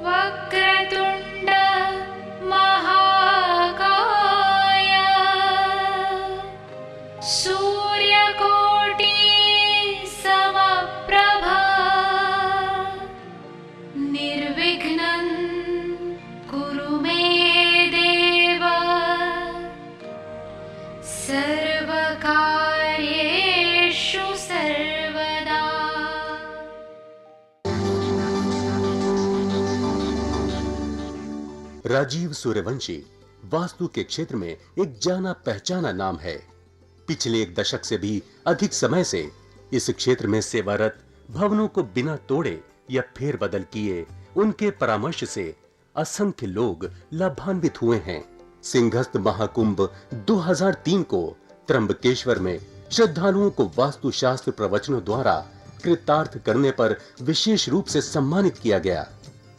वक्रतुण्ड महाकाय सूर्यकोटि समप्रभा निर्विघ्नं कुरु मे देव सर्वकार्येषु सर्वदा। राजीव सूर्यवंशी वास्तु के क्षेत्र में एक जाना पहचाना नाम है। पिछले 1 दशक से भी अधिक समय से इस क्षेत्र में सेवारत, भवनों को बिना तोड़े या फेरबदल किए उनके परामर्श से असंख्य लोग लाभान्वित हुए हैं। सिंहस्थ महाकुंभ 2003 को त्र्यंबकेश्वर में श्रद्धालुओं को वास्तुशास्त्र प्रवचनों द्वारा कृतार्थ करने पर विशेष रूप से सम्मानित किया गया।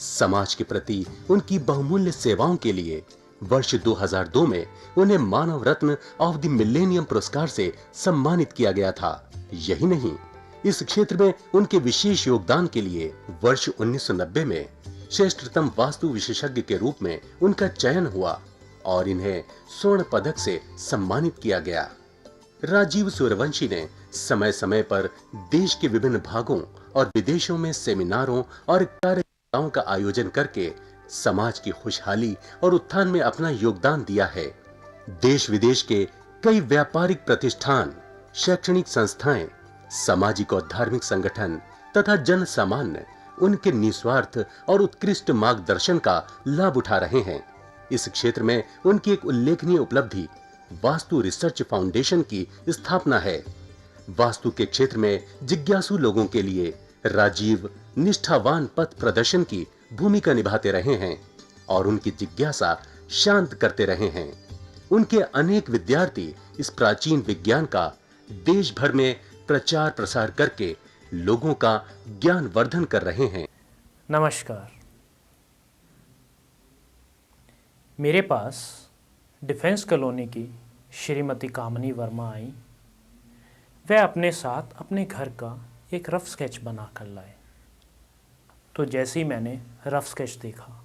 समाज के प्रति उनकी बहुमूल्य सेवाओं के लिए वर्ष 2002 में उन्हें मानव रत्न ऑफ द मिलेनियम पुरस्कार से सम्मानित किया गया था। यही नहीं, इस क्षेत्र में उनके विशेष योगदान के लिए वर्ष 1990 में श्रेष्ठतम वास्तु विशेषज्ञ के रूप में उनका चयन हुआ और इन्हें स्वर्ण पदक से सम्मानित किया गया। राजीव सूर्यवंशी ने समय समय पर देश के विभिन्न भागों और विदेशों में सेमिनारों और कार्यक्रमों का आयोजन करके समाज की खुशहाली और उत्थान में अपना योगदान दिया है। देश विदेश के कई व्यापारिक प्रतिष्ठान, शैक्षणिक संस्थाएं, सामाजिक और धार्मिक संगठन तथा जन सामान्य उनके निस्वार्थ और उत्कृष्ट मार्गदर्शन का लाभ उठा रहे हैं। इस क्षेत्र में उनकी एक उल्लेखनीय उपलब्धि वास्तु रिसर्च फाउंडेशन की स्थापना है। वास्तु के क्षेत्र में जिज्ञासु लोगों के लिए राजीव निष्ठावान पथ प्रदर्शन की भूमिका निभाते रहे हैं और उनकी जिज्ञासा शांत करते रहे हैं। उनके अनेक विद्यार्थी इस प्राचीन विज्ञान का देश भर में प्रचार प्रसार करके लोगों का ज्ञान वर्धन कर रहे हैं। नमस्कार। मेरे पास डिफेंस कॉलोनी की श्रीमती कामनी वर्मा आई। वह अपने साथ अपने घर का एक रफ स्केच बना कर लाए। तो जैसे ही मैंने रफ स्केच देखा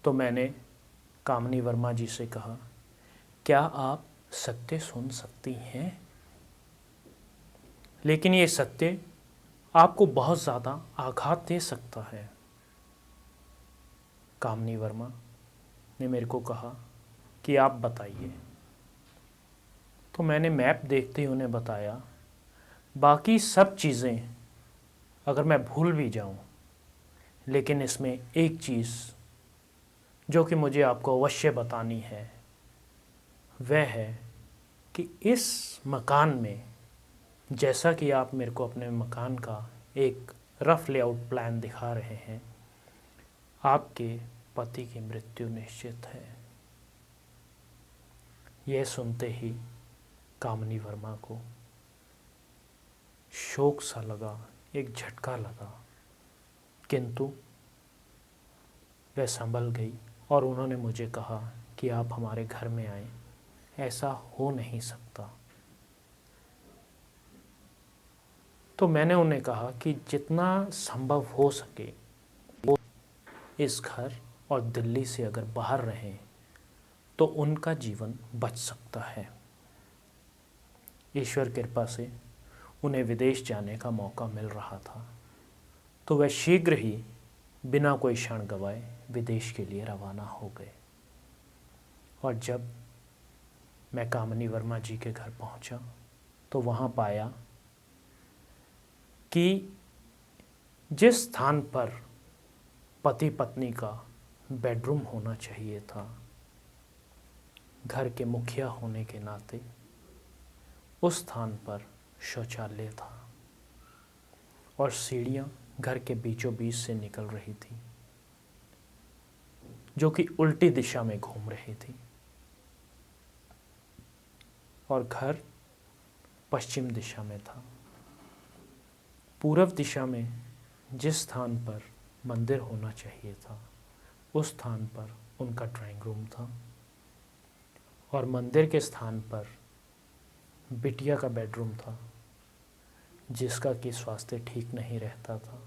तो मैंने कामनी वर्मा जी से कहा, क्या आप सत्य सुन सकती हैं? लेकिन ये सत्य आपको बहुत ज़्यादा आघात दे सकता है। कामनी वर्मा ने मेरे को कहा कि आप बताइए। तो मैंने मैप देखते ही उन्हें बताया, बाकी सब चीज़ें अगर मैं भूल भी जाऊं, लेकिन इसमें एक चीज़ जो कि मुझे आपको अवश्य बतानी है, वह है कि इस मकान में, जैसा कि आप मेरे को अपने मकान का एक रफ लेआउट प्लान दिखा रहे हैं, आपके पति की मृत्यु निश्चित है। यह सुनते ही कामनी वर्मा को शोक सा लगा, एक झटका लगा, किंतु वह संभल गई और उन्होंने मुझे कहा कि आप हमारे घर में आए, ऐसा हो नहीं सकता। तो मैंने उन्हें कहा कि जितना संभव हो सके वो इस घर और दिल्ली से अगर बाहर रहें तो उनका जीवन बच सकता है। ईश्वर कृपा से उन्हें विदेश जाने का मौका मिल रहा था, तो वह शीघ्र ही बिना कोई क्षण गवाए विदेश के लिए रवाना हो गए। और जब मैं कामनी वर्मा जी के घर पहुंचा तो वहां पाया कि जिस स्थान पर पति पत्नी का बेडरूम होना चाहिए था, घर के मुखिया होने के नाते उस स्थान पर शौचालय था और सीढ़ियां घर के बीचों बीच से निकल रही थी, जो कि उल्टी दिशा में घूम रही थी, और घर पश्चिम दिशा में था। पूर्व दिशा में जिस स्थान पर मंदिर होना चाहिए था, उस स्थान पर उनका ड्राइंग रूम था, और मंदिर के स्थान पर बिटिया का बेडरूम था, जिसका कि स्वास्थ्य ठीक नहीं रहता था।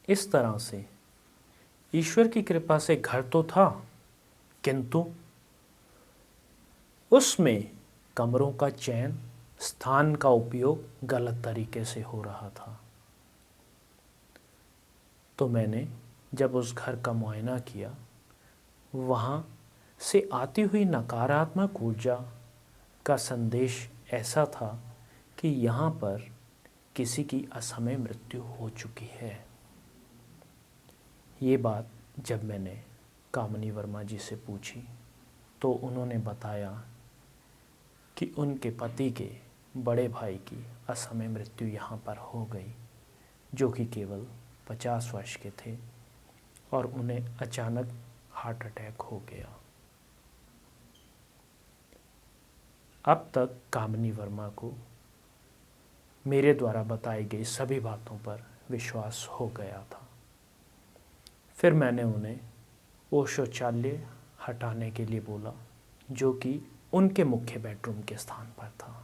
इस तरह से ईश्वर की कृपा से घर तो था, किंतु उसमें कमरों का चयन, स्थान का उपयोग गलत तरीके से हो रहा था। तो मैंने जब उस घर का मुआयना किया, वहाँ से आती हुई नकारात्मक ऊर्जा का संदेश ऐसा था कि यहाँ पर किसी की असमय मृत्यु हो चुकी है। ये बात जब मैंने कामिनी वर्मा जी से पूछी तो उन्होंने बताया कि उनके पति के बड़े भाई की असमय मृत्यु यहाँ पर हो गई, जो कि केवल 50 वर्ष के थे और उन्हें अचानक हार्ट अटैक हो गया। अब तक कामिनी वर्मा को मेरे द्वारा बताई गई सभी बातों पर विश्वास हो गया था। फिर मैंने उन्हें वो शौचालय हटाने के लिए बोला जो कि उनके मुख्य बेडरूम के स्थान पर था।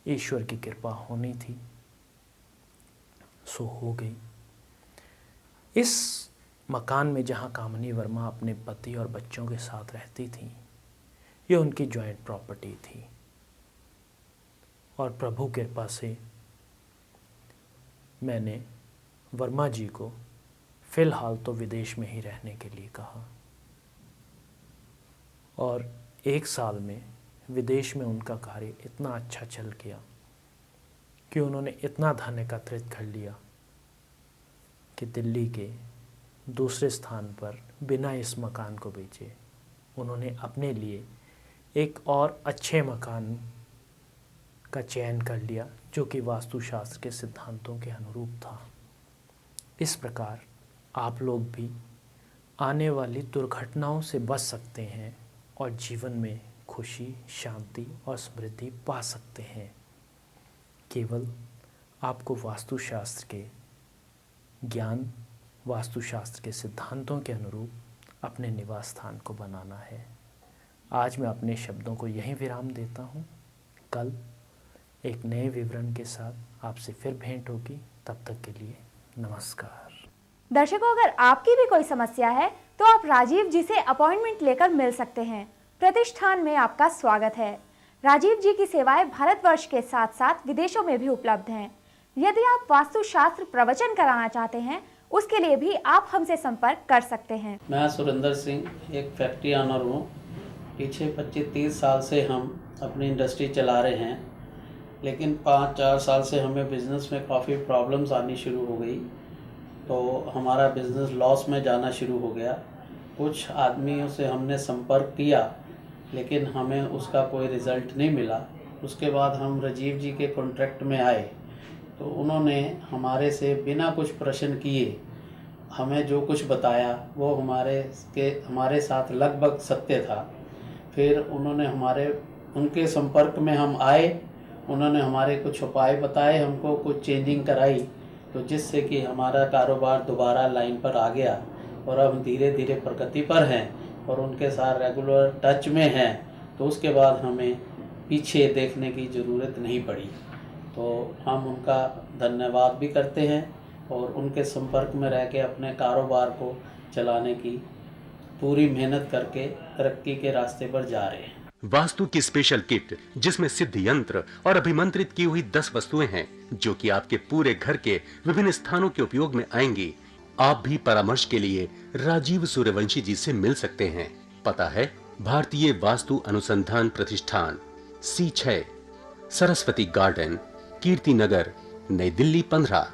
ईश्वर की कृपा होनी थी, सो हो गई। इस मकान में जहाँ कामिनी वर्मा अपने पति और बच्चों के साथ रहती थी, ये उनकी जॉइंट प्रॉपर्टी थी और प्रभु कृपा से मैंने वर्मा जी को फ़िलहाल तो विदेश में ही रहने के लिए कहा और 1 साल में विदेश में उनका कार्य इतना अच्छा चल गया कि उन्होंने इतना धन एकत्रित कर लिया कि दिल्ली के दूसरे स्थान पर बिना इस मकान को बेचे उन्होंने अपने लिए एक और अच्छे मकान का चयन कर लिया जो कि वास्तुशास्त्र के सिद्धांतों के अनुरूप था। इस प्रकार आप लोग भी आने वाली दुर्घटनाओं से बच सकते हैं और जीवन में खुशी, शांति और समृद्धि पा सकते हैं। केवल आपको वास्तुशास्त्र के ज्ञान, वास्तुशास्त्र के सिद्धांतों के अनुरूप अपने निवास स्थान को बनाना है। आज मैं अपने शब्दों को यहीं विराम देता हूँ। कल एक नए विवरण के साथ आपसे फिर भेंट होगी। तब तक के लिए नमस्कार। दर्शकों, अगर आपकी भी कोई समस्या है तो आप राजीव जी से अपॉइंटमेंट लेकर मिल सकते हैं। प्रतिष्ठान में आपका स्वागत है। राजीव जी की सेवाएं भारतवर्ष के साथ साथ विदेशों में भी उपलब्ध हैं। यदि आप वास्तुशास्त्र प्रवचन कराना चाहते हैं, उसके लिए भी आप हमसे संपर्क कर सकते हैं। मैं सुरेंद्र सिंह एक फैक्ट्री ऑनर हूँ। पीछे 25-30 साल से हम अपनी इंडस्ट्री चला रहे हैं, लेकिन 5-4 साल से हमें बिज़नेस में काफ़ी प्रॉब्लम्स आनी शुरू हो गई, तो हमारा बिज़नेस लॉस में जाना शुरू हो गया। कुछ आदमियों से हमने संपर्क किया, लेकिन हमें उसका कोई रिज़ल्ट नहीं मिला। उसके बाद हम राजीव जी के कॉन्ट्रैक्ट में आए, तो उन्होंने हमारे से बिना कुछ प्रश्न किए हमें जो कुछ बताया वो हमारे साथ लगभग सत्य था। फिर उनके संपर्क में हम आए, उन्होंने हमारे कुछ उपाय बताए, हमको कुछ चेंजिंग कराई, तो जिससे कि हमारा कारोबार दोबारा लाइन पर आ गया और अब धीरे धीरे प्रगति पर हैं और उनके साथ रेगुलर टच में हैं। तो उसके बाद हमें पीछे देखने की ज़रूरत नहीं पड़ी। तो हम उनका धन्यवाद भी करते हैं और उनके संपर्क में रह के अपने कारोबार को चलाने की पूरी मेहनत करके तरक्की के रास्ते पर जा रहे हैं। वास्तु की स्पेशल किट जिसमें सिद्ध यंत्र और अभिमंत्रित की हुई 10 वस्तुएं हैं जो कि आपके पूरे घर के विभिन्न स्थानों के उपयोग में आएंगी। आप भी परामर्श के लिए राजीव सूर्यवंशी जी से मिल सकते हैं। पता है भारतीय वास्तु अनुसंधान प्रतिष्ठान, C6, सरस्वती गार्डन, कीर्ति नगर, नई दिल्ली 15।